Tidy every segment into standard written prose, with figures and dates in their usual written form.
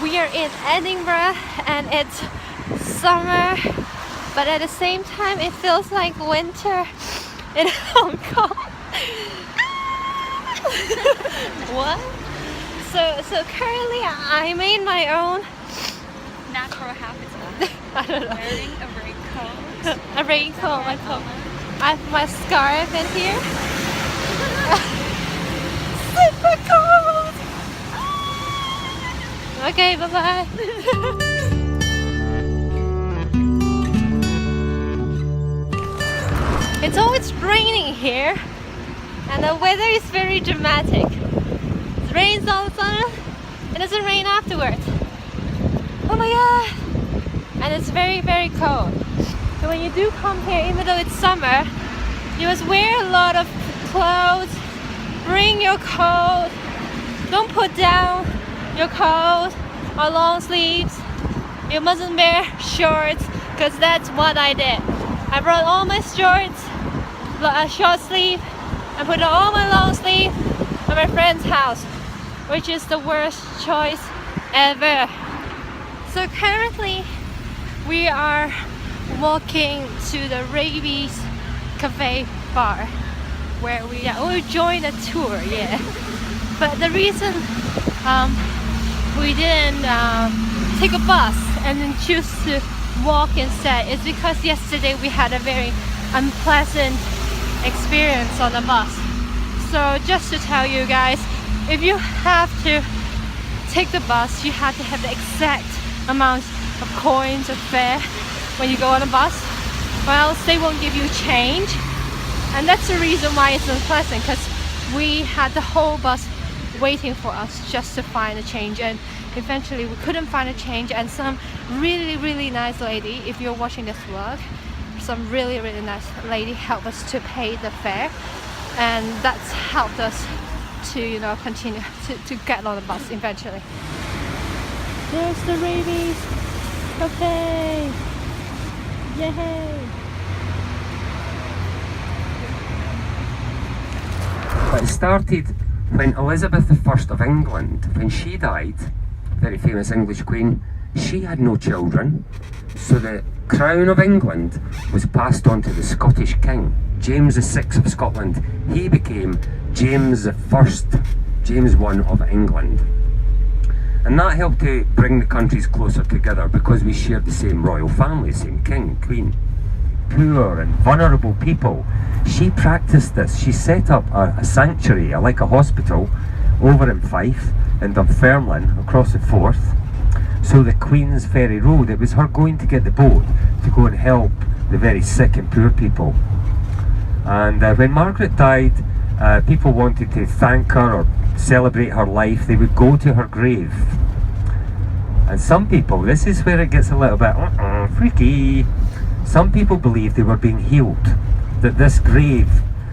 We are in Edinburgh and it's summer, but at the same time it feels like winter in Hong Kong. What? So currently I made my own natural habitat. I don't know. Wearing a raincoat. A raincoat, my coat. I have my scarf in here. Super cold! Okay, bye-bye. It's always raining here and the weather is very dramatic. It rains all of a sudden and it doesn't rain afterwards. Oh my god! And it's very, very cold. So when you do come here, even though it's summer, you must wear a lot of clothes. Bring your coat. Don't put down your coat or long sleeves. You mustn't wear shorts, because that's what I did. I brought all my shorts, a short sleeve, and put all my long sleeve at my friend's house, which is the worst choice ever. So currently we are walking to the RABBIES cafe bar where we joined a tour, yeah. But the reason we didn't take a bus and then choose to walk instead is because yesterday we had a very unpleasant experience on the bus. So just to tell you guys, if you have to take the bus, you have to have the exact amount of coins or fare when you go on a bus, or else they won't give you change. And that's the reason why it's unpleasant, because we had the whole bus waiting for us just to find a change, and eventually we couldn't find a change, and some really nice lady, if you're watching this vlog, some really nice lady helped us to pay the fare, and that's helped us to, you know, continue to get on the bus eventually. There's the RABBIES cafe! Yay! It started when Elizabeth I of England, when she died, very famous English queen, she had no children, so the crown of England was passed on to the Scottish king, James VI of Scotland. He became James I, James I of England. And that helped to bring the countries closer together because we shared the same royal family, same king, queen. Poor and vulnerable people. She practiced this. She set up a sanctuary, like a hospital, over in Fife, in Dunfermline, across the Forth. So the Queen's Ferry Road, it was her going to get the boat to go and help the very sick and poor people. And when Margaret died, people wanted to thank her or celebrate her life. They would go to her grave. And some people, this is where it gets a little bit freaky. Some people believed they were being healed, that this grave,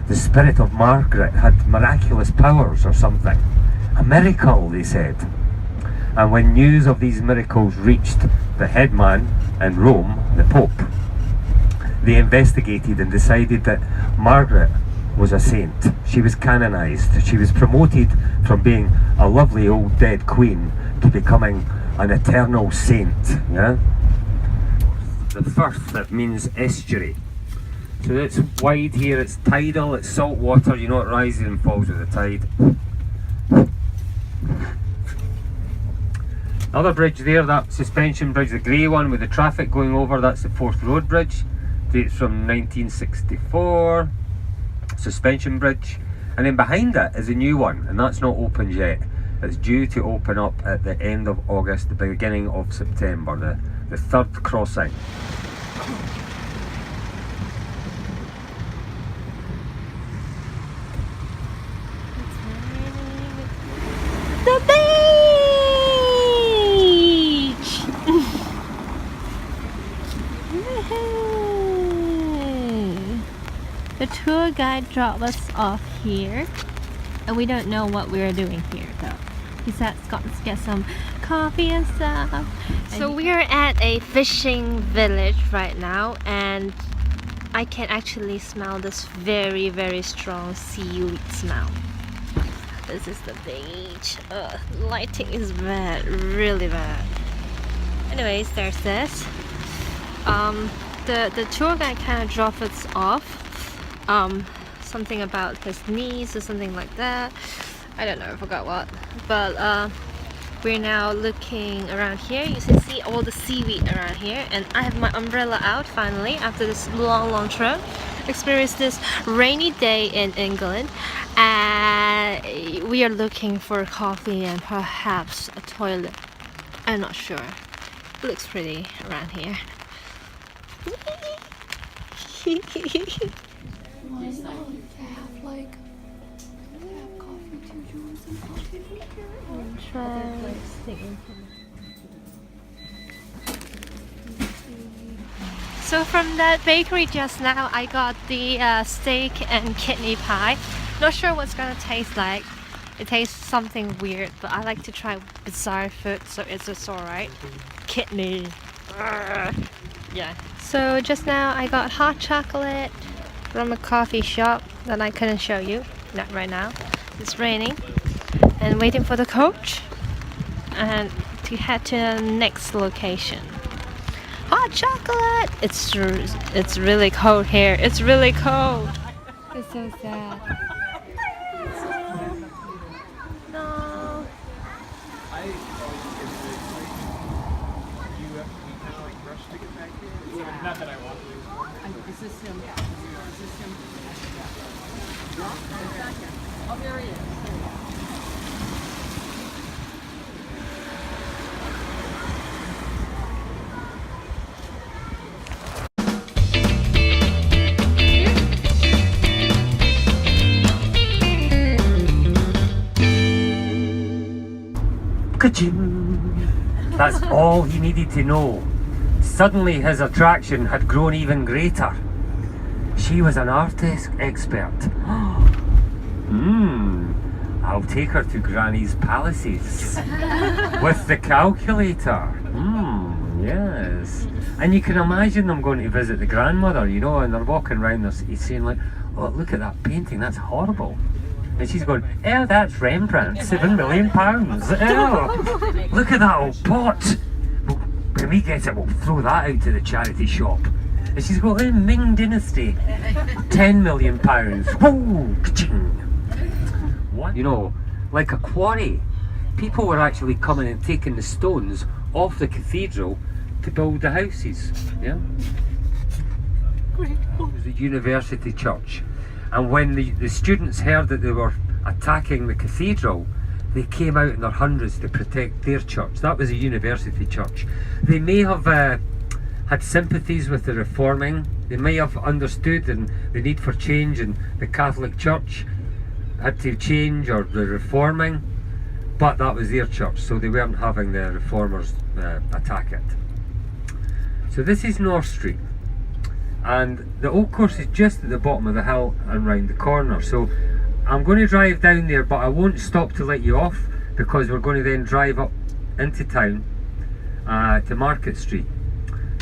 the spirit of Margaret, had miraculous powers or something. A miracle, they said. And when news of these miracles reached the headman in Rome, the Pope, they investigated and decided that Margaret was a saint. She was canonized. She was promoted from being a lovely old dead queen to becoming an eternal saint. Yeah? The Firth, that means estuary. So it's wide here, it's tidal, it's salt water, you know, it rises and falls with the tide. Another bridge there, that suspension bridge, the grey one with the traffic going over, that's the Forth Road Bridge. Dates from 1964. Suspension bridge. And then behind it is a new one, and that's not opened yet. It's due to open up at the end of August, the beginning of September, the third crossing. The beach! The tour guide dropped us off here, and we don't know what we're doing here though. He said got to get some coffee and stuff. So we are at a fishing village right now, and I can actually smell this very strong seaweed smell. This is the beach. Lighting is bad, really bad. Anyways, there's this. The tour guide kind of dropped us off. Something about his niece or something like that. I don't know, I forgot what. But we're now looking around here. You can see all the seaweed around here, and I have my umbrella out finally after this long trip. Experienced this rainy day in England, and we are looking for coffee and perhaps a toilet. I'm not sure. It looks pretty around here. So from that bakery just now, I got the steak and kidney pie. Not sure what's gonna taste like. It tastes something weird, but I like to try bizarre food, so it's just alright. Kidney. Yeah. So just now I got hot chocolate from a coffee shop that I couldn't show you. Not right now. It's raining. And waiting for the coach. And to head to the next location. Hot chocolate! It's really cold here. It's really cold. It's so sad. No. Not that I want to. Is this him? Is this him? Oh, there he is. Ka-ching! That's all he needed to know. Suddenly his attraction had grown even greater. She was an artist expert. I'll take her to Granny's palaces with the calculator. Yes. And you can imagine them going to visit the grandmother, you know, and they're walking around there saying like, oh, look at that painting, that's horrible. And she's going, oh, that's Rembrandt, £7 million. Oh, look at that old pot. When we get it, we'll throw that out to the charity shop. And she's got the Ming Dynasty, £10 million. Whoa, ka-ching. What? You know, like a quarry. People were actually coming and taking the stones off the cathedral to build the houses. Yeah. It was a university church. And when the students heard that they were attacking the cathedral, they came out in their hundreds to protect their church. That was a university church. They may have had sympathies with the reforming. They may have understood the need for change, and the Catholic Church had to change, or the reforming, but that was their church, so they weren't having the reformers attack it. So this is North Street. And the old course is just at the bottom of the hill and round the corner, so I'm going to drive down there, but I won't stop to let you off, because we're going to then drive up into town to Market Street.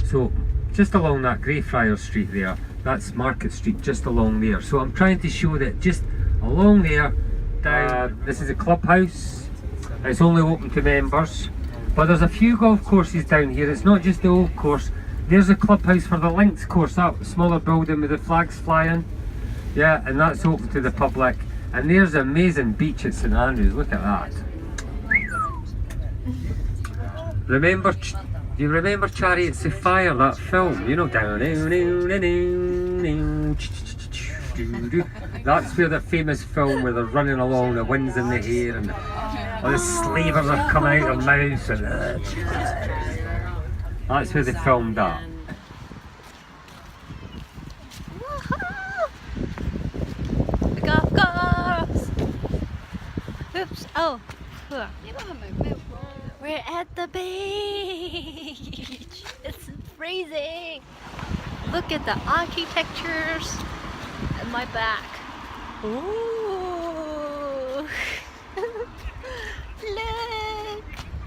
So just along that Greyfriars Street there, that's Market Street, just along there. So I'm trying to show that just along there down, this is a clubhouse. It's only open to members, but there's a few golf courses down here. It's not just the old course. There's a clubhouse for the links course, that smaller building with the flags flying. Yeah, and that's open to the public. And there's an amazing beach at St Andrews, look at that. Remember, do you remember Chariots of Fire, that film? You know, that's where the famous film where they're running along, the wind's in the hair, and all the slavers are coming out of their mouths, and that's where they filmed that. The golf course! Oops, oh. We're at the beach! It's freezing! Look at the architectures at my back. Ooh! Look!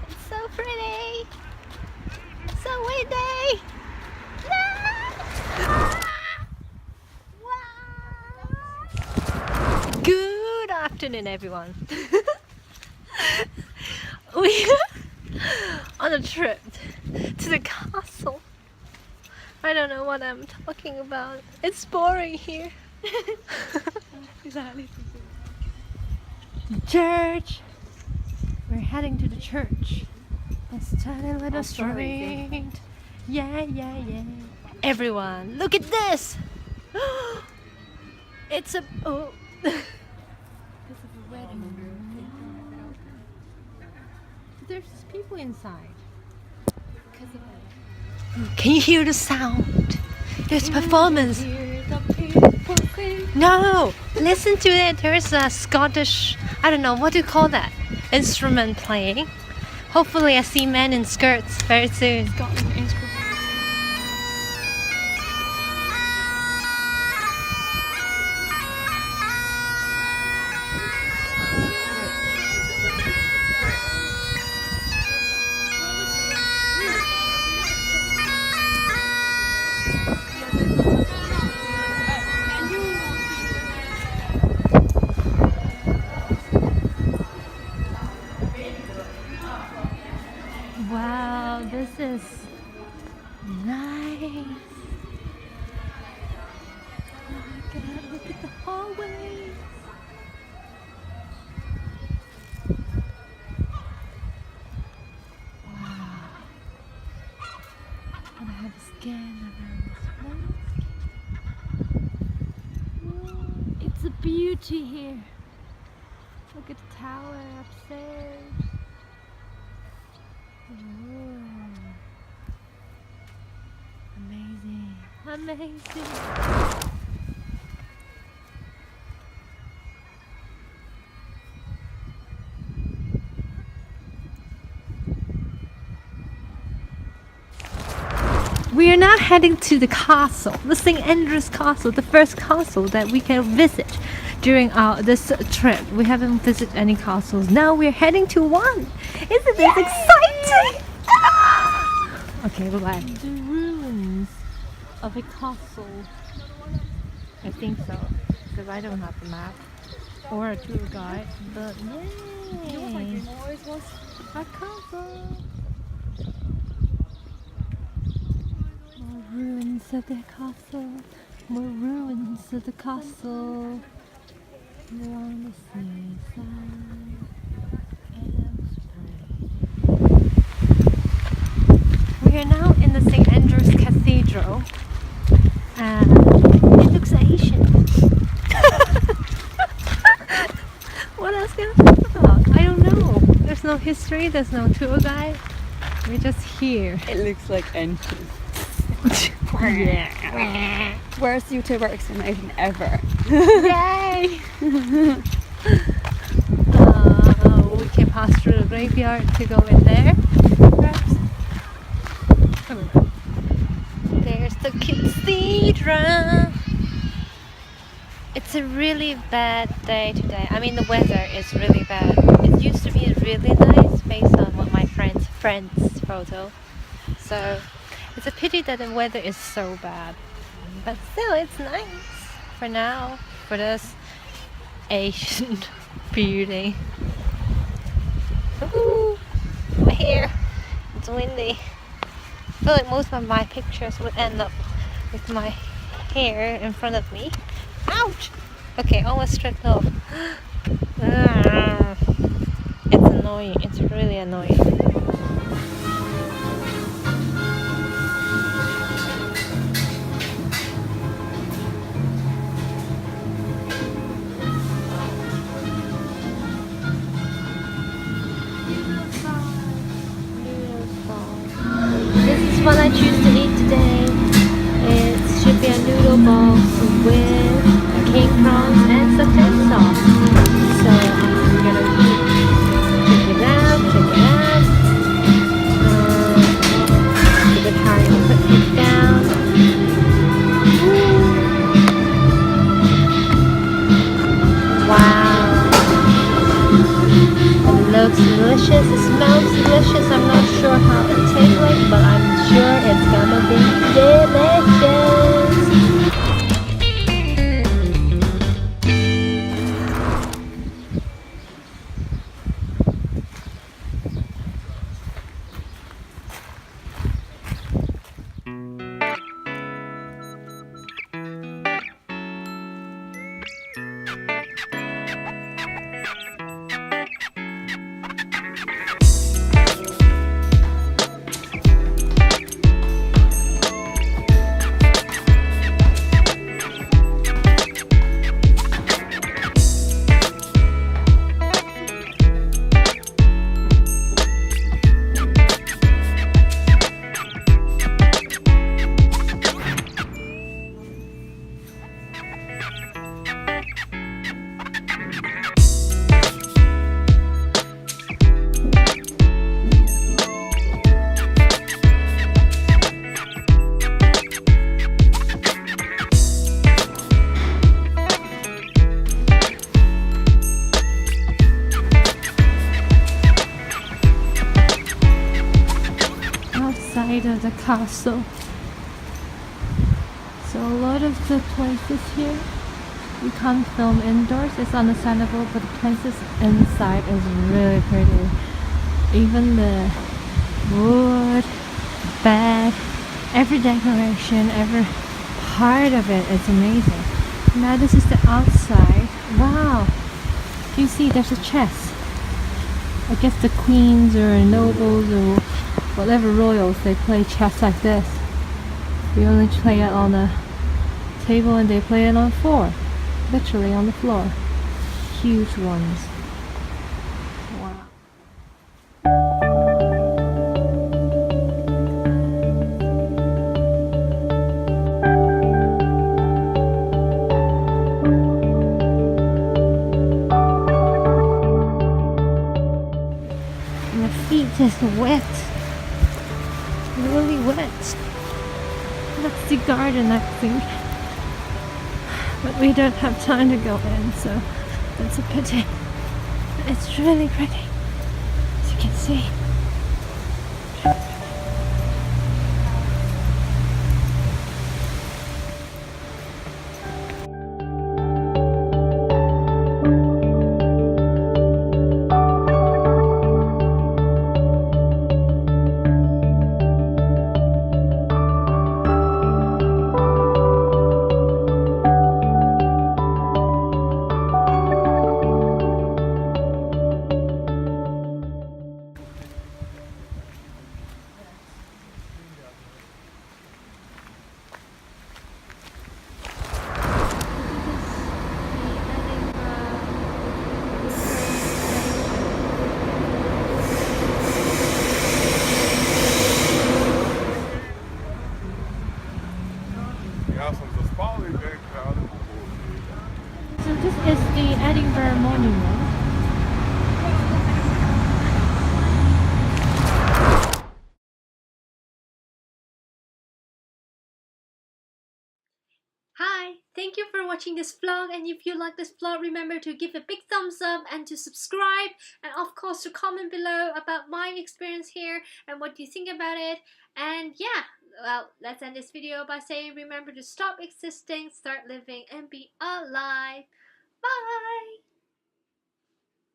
It's so pretty! So windy! Good afternoon! afternoon, everyone. We are on a trip to the castle. I don't know what I'm talking about. It's boring here. Exactly. Church. We're heading to the church. Let's turn a little sorry. straight. Yeah, yeah, yeah. Everyone, look at this. It's a There's people inside. Can you hear the sound? There's performance. No, listen to it. There's a Scottish, I don't know, what do you call that? Instrument playing. Hopefully I see men in skirts very soon. Scotland is Wow, this is nice. Oh my god, look at the hallways. Wow. And I have a scan around this place. Whoa, it's a beauty here. Look at the tower upstairs. Ooh. Amazing. Amazing. We are now heading to the castle, the St. Andrew's Castle, the first castle that we can visit during this trip. We haven't visited any castles. Now we're heading to one. Isn't this exciting? Okay, bye-bye. The ruins of a castle. I think so, because I don't have a map or a tour guide. But yay! A castle. More ruins of the castle. More ruins of the castle. Along the seaside and spray. We are now in the St. Andrew's Cathedral, and it looks Asian. What else can I talk about? I don't know. There's no history, there's no tour guide. We're just here. It looks like entrance. Yeah. Worst YouTuber explanation ever. Yay! We can pass through the graveyard to go in there. Perhaps. There's the cathedral. It's a really bad day today. I mean, the weather is really bad. It used to be really nice based on what my friend's photo. So it's a pity that the weather is so bad. But still, it's nice for now, for this Asian beauty. Ooh, my hair. It's windy. I feel like most of my pictures would end up with my hair in front of me. Ouch! Okay, almost stripped off. It's annoying. It's really annoying. This is what I choose to eat today. It should be a noodle ball with king prawns and satay sauce. So I'm gonna check it out. Give it time to put it down. Wow. It looks delicious, it smells delicious. I'm not sure how it tastes like, but I'm sure it's gonna be delicious. castle. So a lot of the places here you can't film indoors, it's understandable, but the places inside is really pretty. Even the wood, bed, every decoration, every part of it is amazing. Now this is the outside. Wow! You see there's a chess. I guess the queens or nobles or whatever royals, they play chess like this. We only play it on a table and they play it on the floor. Literally on the floor. Huge ones. Wow. My feet is wet. Really wet. That's the garden, I think. But we don't have time to go in, so that's a pity. It's really pretty, as you can see. So this is the Edinburgh Monument. Hi, thank you for watching this vlog, and if you like this vlog, remember to give a big thumbs up and to subscribe, and of course to comment below about my experience here and what you think about it. And yeah, well, let's end this video by saying remember to stop existing, start living, and be alive. Bye!